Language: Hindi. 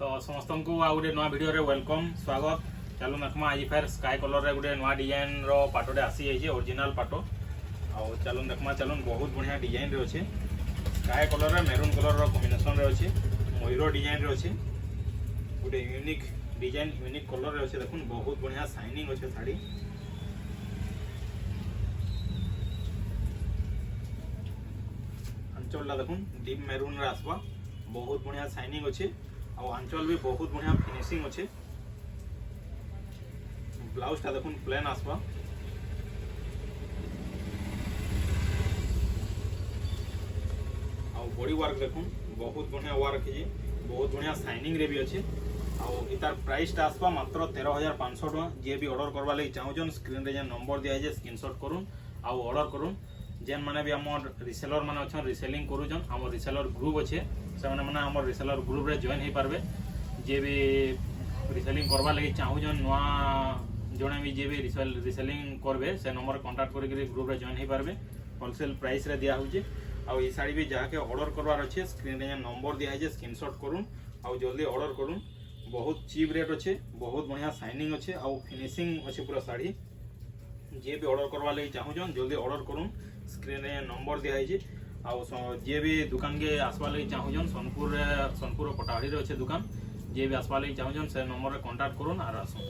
तो समस्त को आ गोटे नुआ भिडियो रे वेलकम स्वागत। चलो देखमा आज फेर स्काई कलर रे गोटे नुआ डिजाइन रो पाटोटे आसी जाइए ओरिजिनल पाटो। आउ चलो देखमा चलो बहुत बढ़िया डिजाइन रे अच्छे स्काई कलर रे मेरून कलर रो कॉम्बिनेशन रे अच्छे मयूर डिजाइन रे अच्छे गोटे यूनिक डिजाइन यूनिक कलर रे अच्छे देखुन बहुत बढ़िया शाइनिंग अच्छे शाड़ी। आंचल देखुन डीप मेरून रे आसवा बहुत बढ़िया शाइनिंग अच्छे और आंचल भी बहुत बढ़िया फिनिशिंग अच्छे। ब्लाउज टा देखुन प्लेन आसवा और बॉडी वर्क देखुन बहुत बढ़िया वर्क है बहुत बढ़िया शाइनिंग रे भी अच्छे। और इतार प्राइस टा आसवा मात्र 13,500 टका। जे भी ऑर्डर करवा लगी चाहूछन स्क्रीन रे जे नंबर दिया है स्क्रीनशॉट करूँ और ऑर्डर करूँ। जेन माने भी हमर रिसेलर माने अच्छा रिसेलिंग करूछन हमर रिसेलर ग्रुप अच्छे से माने हमर रिसेलर ग्रुप रे जॉइन हो पारबे। जे भी रिसेलिंग करवा लगी चाहूछन नुआ जने भी जे भी रिसेलिंग करबे से नंबर कांटेक्ट करके ग्रुप रे जॉइन हो पारबे। होलसेल प्राइस रे दिया होचे और ये साड़ी भी जहाँ के ऑर्डर करवार अच्छे स्क्रीन रे नंबर दिया है स्क्रीनशॉट करूँ और जल्दी ऑर्डर करूँ। बहुत चीप रेट अच्छे बहुत बढ़िया शाइनिंग अच्छे और फिनिशिंग अच्छे पूरा साड़ी। जे भी ऑर्डर करवा लगी चाहूछन जल्दी ऑर्डर करूँ स्क्रीन रे नंबर दिया है और जे भी दुकान के आसवा लगी चाहूछन सोनपुर पटाड़ी रे अच्छे दुकान जे भी आसवा लगी चाहूछन से नंबर रे कांटेक्ट करूँ और आसुन।